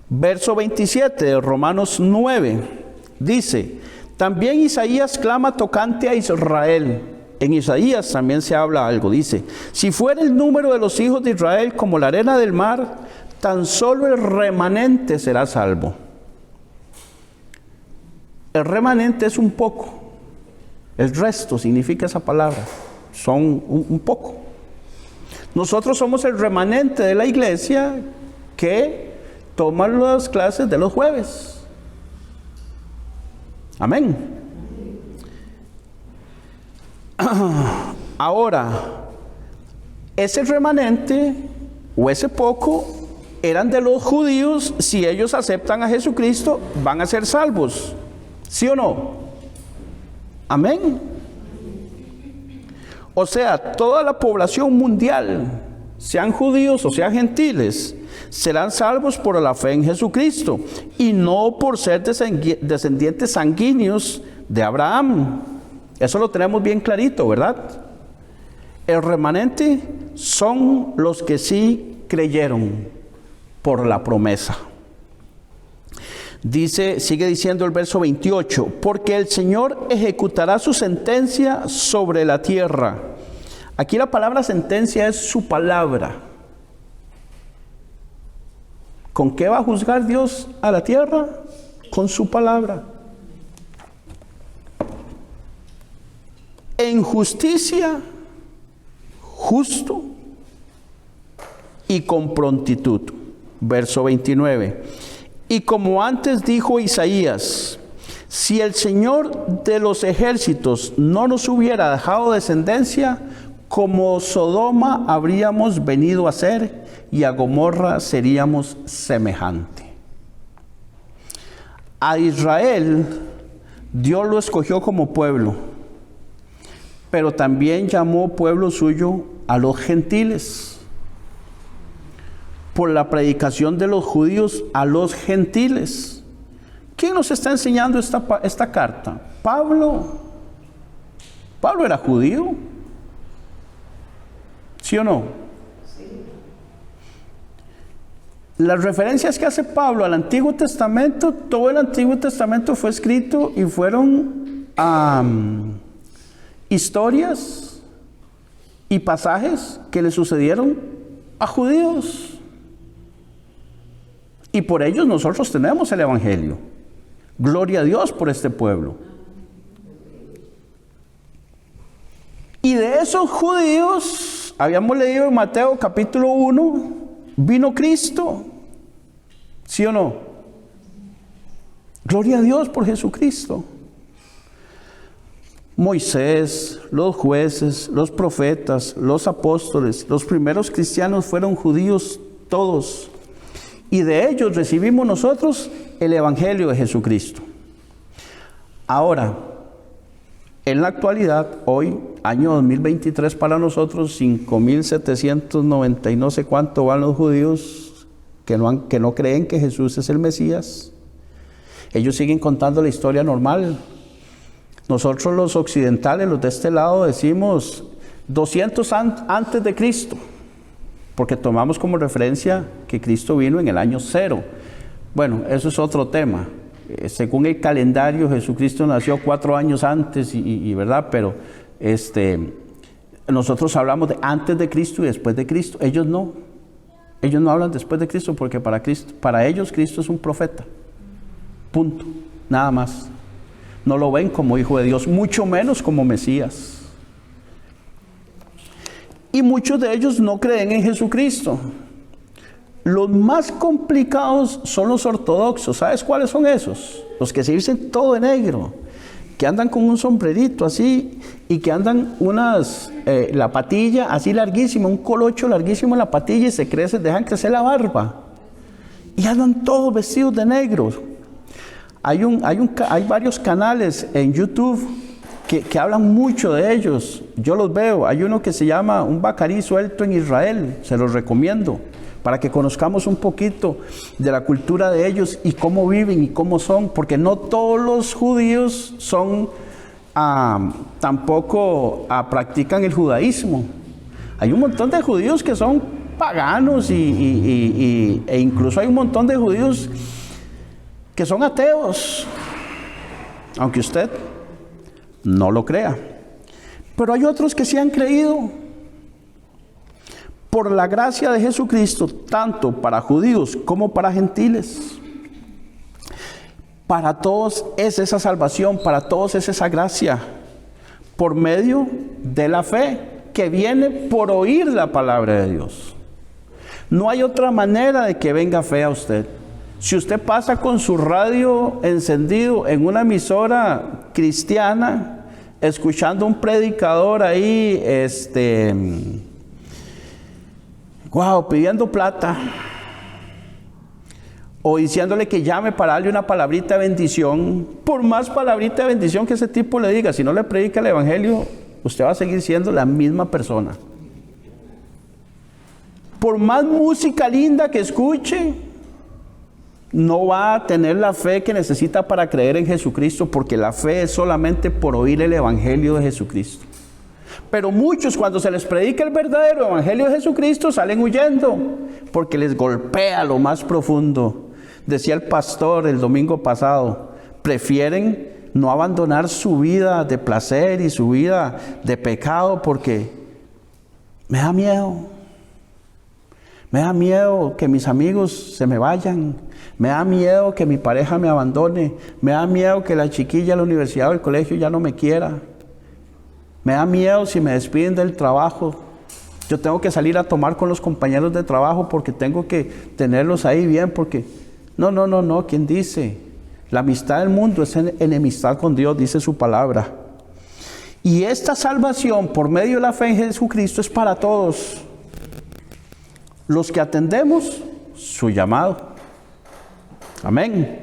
Verso 27 de Romanos 9 dice: también Isaías clama tocante a Israel. En Isaías también se habla algo, dice: si fuera el número de los hijos de Israel como la arena del mar, tan solo el remanente será salvo. El remanente es un poco, el resto significa esa palabra, son un poco. Nosotros somos el remanente de la iglesia que toma las clases de los jueves. Amén. Ahora, ese remanente o ese poco eran de los judíos. Si ellos aceptan a Jesucristo, van a ser salvos, ¿sí o no? Amén. O sea, toda la población mundial, sean judíos o sean gentiles, serán salvos por la fe en Jesucristo y no por ser descendientes sanguíneos de Abraham. Eso lo tenemos bien clarito, ¿verdad? El remanente son los que sí creyeron por la promesa. Sigue diciendo el verso 28, porque el Señor ejecutará su sentencia sobre la tierra. Aquí la palabra sentencia es su palabra. ¿Con qué va a juzgar Dios a la tierra? Con su palabra. En justicia, justo y con prontitud. Verso 29. Y como antes dijo Isaías, si el Señor de los ejércitos no nos hubiera dejado descendencia, como Sodoma habríamos venido a ser, y a Gomorra seríamos semejante. A Israel Dios lo escogió como pueblo, pero también llamó pueblo suyo a los gentiles. Por la predicación de los judíos a los gentiles. ¿Quién nos está enseñando esta carta? Pablo. Pablo era judío, ¿sí o no? Sí. Las referencias que hace Pablo al Antiguo Testamento, todo el Antiguo Testamento fue escrito y fueron historias y pasajes que le sucedieron a judíos. Y por ellos nosotros tenemos el Evangelio. Gloria a Dios por este pueblo. Y de esos judíos, habíamos leído en Mateo capítulo 1, vino Cristo. ¿Sí o no? Gloria a Dios por Jesucristo. Moisés, los jueces, los profetas, los apóstoles, los primeros cristianos fueron judíos todos. Y de ellos recibimos nosotros el Evangelio de Jesucristo. Ahora, en la actualidad, hoy, año 2023 para nosotros, 5.790 y no sé cuánto van los judíos que no creen que Jesús es el Mesías. Ellos siguen contando la historia normal. Nosotros los occidentales, los de este lado, decimos 200 antes de Cristo. Porque tomamos como referencia que Cristo vino en el año 0. Bueno, eso es otro tema. Según el calendario, Jesucristo nació 4 años antes, ¿verdad? Pero nosotros hablamos de antes de Cristo y después de Cristo. Ellos no. Ellos no hablan después de Cristo porque para ellos Cristo es un profeta. Punto. Nada más. No lo ven como hijo de Dios, mucho menos como Mesías. Y muchos de ellos no creen en Jesucristo. Los más complicados son los ortodoxos. ¿Sabes cuáles son esos? Los que se dicen todo de negro. que andan con un sombrerito así y que andan la patilla así larguísima, un colocho larguísimo en la patilla y dejan crecer la barba. Y andan todos vestidos de negro. Hay varios canales en YouTube que hablan mucho de ellos. Yo los veo. Hay uno que se llama Un Bacarí Suelto en Israel. Se los recomiendo para que conozcamos un poquito de la cultura de ellos y cómo viven y cómo son. Porque no todos los judíos tampoco practican el judaísmo. Hay un montón de judíos que son paganos e incluso hay un montón de judíos que son ateos, aunque usted no lo crea. Pero hay otros que sí han creído. Por la gracia de Jesucristo, tanto para judíos como para gentiles. Para todos es esa salvación, para todos es esa gracia, por medio de la fe, que viene por oír la palabra de Dios. No hay otra manera de que venga fe a usted. Si usted pasa con su radio encendido en una emisora cristiana, escuchando un predicador ahí, pidiendo plata, o diciéndole que llame para darle una palabrita de bendición, por más palabrita de bendición que ese tipo le diga, si no le predica el evangelio, usted va a seguir siendo la misma persona. Por más música linda que escuche, no va a tener la fe que necesita para creer en Jesucristo, porque la fe es solamente por oír el evangelio de Jesucristo. Pero muchos, cuando se les predica el verdadero evangelio de Jesucristo, salen huyendo, porque les golpea lo más profundo. Decía el pastor el domingo pasado, prefieren no abandonar su vida de placer y su vida de pecado porque me da miedo. Me da miedo que mis amigos se me vayan. Me da miedo que mi pareja me abandone. Me da miedo que la chiquilla de la universidad o del colegio ya no me quiera. Me da miedo si me despiden del trabajo. Yo tengo que salir a tomar con los compañeros de trabajo porque tengo que tenerlos ahí bien, porque... No, ¿quién dice? La amistad del mundo es enemistad con Dios, dice su palabra. Y esta salvación por medio de la fe en Jesucristo es para todos los que atendemos su llamado. Amén.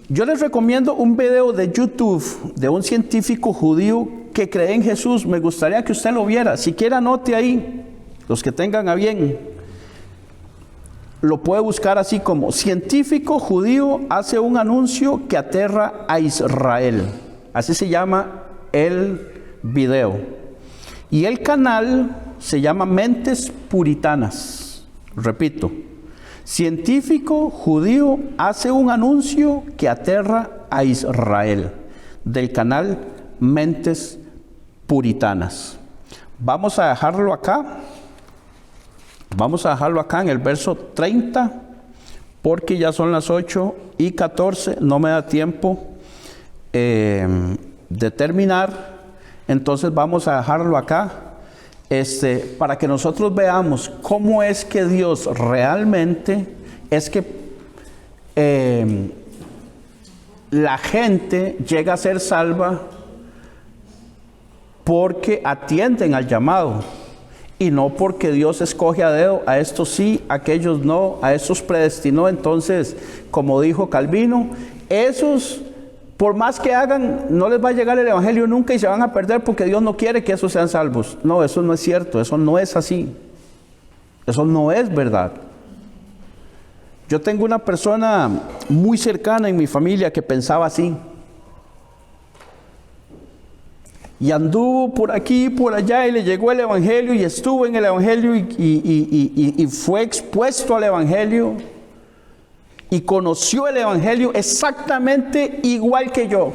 Yo les recomiendo un video de YouTube de un científico judío que cree en Jesús. Me gustaría que usted lo viera. Si quiere, anote ahí, los que tengan a bien. Lo puede buscar así como científico judío hace un anuncio que aterra a Israel. Así se llama el video. Y el canal se llama Mentes Puritanas. Repito, científico judío hace un anuncio que aterra a Israel. Del canal Mentes Puritanas. Vamos a dejarlo acá. Vamos a dejarlo acá en el verso 30, porque ya son las 8:14, no me da tiempo de terminar. Entonces vamos a dejarlo acá, para que nosotros veamos cómo es que Dios realmente es que la gente llega a ser salva porque atienden al llamado. Y no porque Dios escoge a dedo, a estos sí, a aquellos no, a estos predestinó. Entonces, como dijo Calvino, esos, por más que hagan, no les va a llegar el evangelio nunca y se van a perder porque Dios no quiere que esos sean salvos. No, eso no es cierto, eso no es así. Eso no es verdad. Yo tengo una persona muy cercana en mi familia que pensaba así. Y anduvo por aquí y por allá y le llegó el evangelio y estuvo en el evangelio y fue expuesto al evangelio y conoció el evangelio exactamente igual que yo.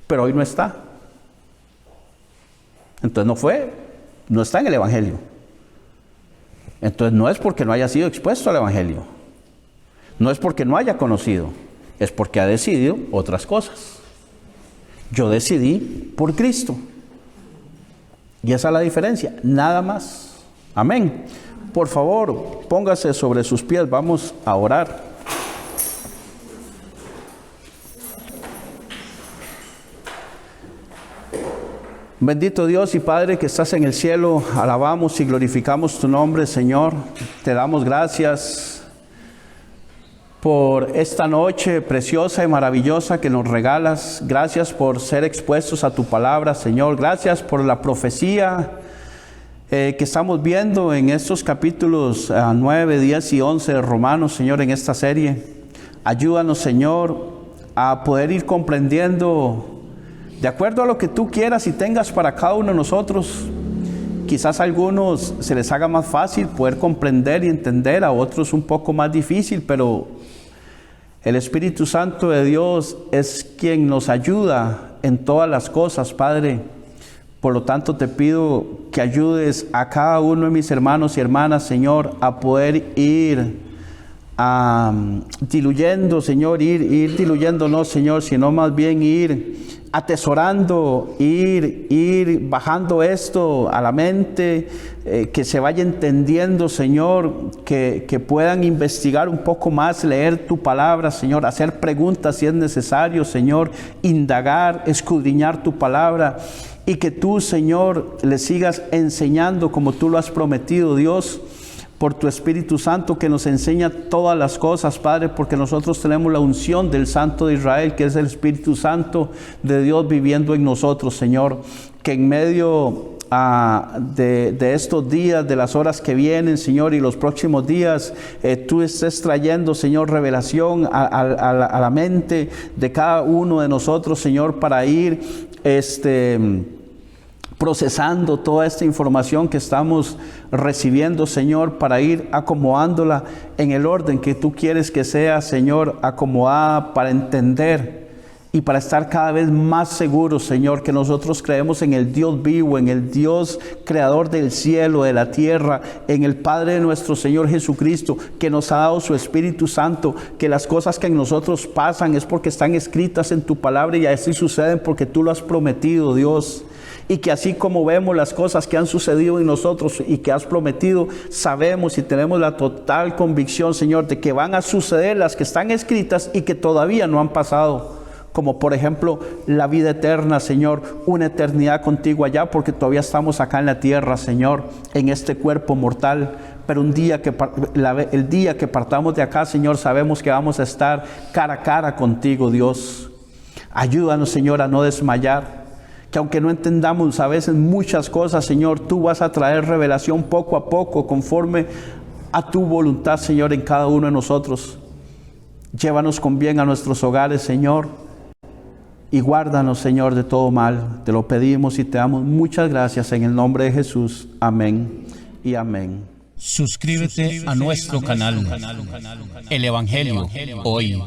Pero hoy no está. Entonces no está en el evangelio. Entonces no es porque no haya sido expuesto al evangelio. No es porque no haya conocido. Es porque ha decidido otras cosas. Yo decidí por Cristo. Y esa es la diferencia, nada más. Amén. Por favor, póngase sobre sus pies, vamos a orar. Bendito Dios y Padre que estás en el cielo, alabamos y glorificamos tu nombre, Señor. Te damos gracias por esta noche preciosa y maravillosa que nos regalas. Gracias por ser expuestos a tu palabra, Señor. Gracias por la profecía que estamos viendo en estos capítulos 9, 10 y 11 de Romanos, Señor, en esta serie. Ayúdanos, Señor, a poder ir comprendiendo de acuerdo a lo que tú quieras y tengas para cada uno de nosotros. Quizás a algunos se les haga más fácil poder comprender y entender, a otros un poco más difícil, pero el Espíritu Santo de Dios es quien nos ayuda en todas las cosas, Padre. Por lo tanto, te pido que ayudes a cada uno de mis hermanos y hermanas, Señor, a poder ir diluyendo, Señor, ir diluyendo, no, Señor, sino más bien ir atesorando, ir bajando esto a la mente, que se vaya entendiendo, Señor, que puedan investigar un poco más, leer tu palabra, Señor, hacer preguntas si es necesario, Señor, indagar, escudriñar tu palabra, y que tú, Señor, les sigas enseñando como tú lo has prometido, Dios, por tu Espíritu Santo que nos enseña todas las cosas, Padre, porque nosotros tenemos la unción del Santo de Israel, que es el Espíritu Santo de Dios viviendo en nosotros, Señor. Que en medio de estos días, de las horas que vienen, Señor, y los próximos días, tú estés trayendo, Señor, revelación a la mente de cada uno de nosotros, Señor, para ir procesando toda esta información que estamos recibiendo, Señor, para ir acomodándola en el orden que tú quieres que sea, Señor, acomodada para entender y para estar cada vez más seguros, Señor, que nosotros creemos en el Dios vivo, en el Dios creador del cielo, de la tierra, en el Padre de nuestro Señor Jesucristo, que nos ha dado su Espíritu Santo, que las cosas que en nosotros pasan es porque están escritas en tu palabra y así suceden porque tú lo has prometido, Dios. Y que así como vemos las cosas que han sucedido en nosotros y que has prometido, sabemos y tenemos la total convicción, Señor, de que van a suceder las que están escritas y que todavía no han pasado. Como por ejemplo la vida eterna, Señor, una eternidad contigo allá, porque todavía estamos acá en la tierra, Señor, en este cuerpo mortal. Pero el día que partamos de acá, Señor, sabemos que vamos a estar cara a cara contigo, Dios. Ayúdanos, Señor, a no desmayar. Que aunque no entendamos a veces muchas cosas, Señor, tú vas a traer revelación poco a poco, conforme a tu voluntad, Señor, en cada uno de nosotros. Llévanos con bien a nuestros hogares, Señor, y guárdanos, Señor, de todo mal. Te lo pedimos y te damos muchas gracias en el nombre de Jesús. Amén y amén. Suscríbete a nuestro canal, El Evangelio Hoy.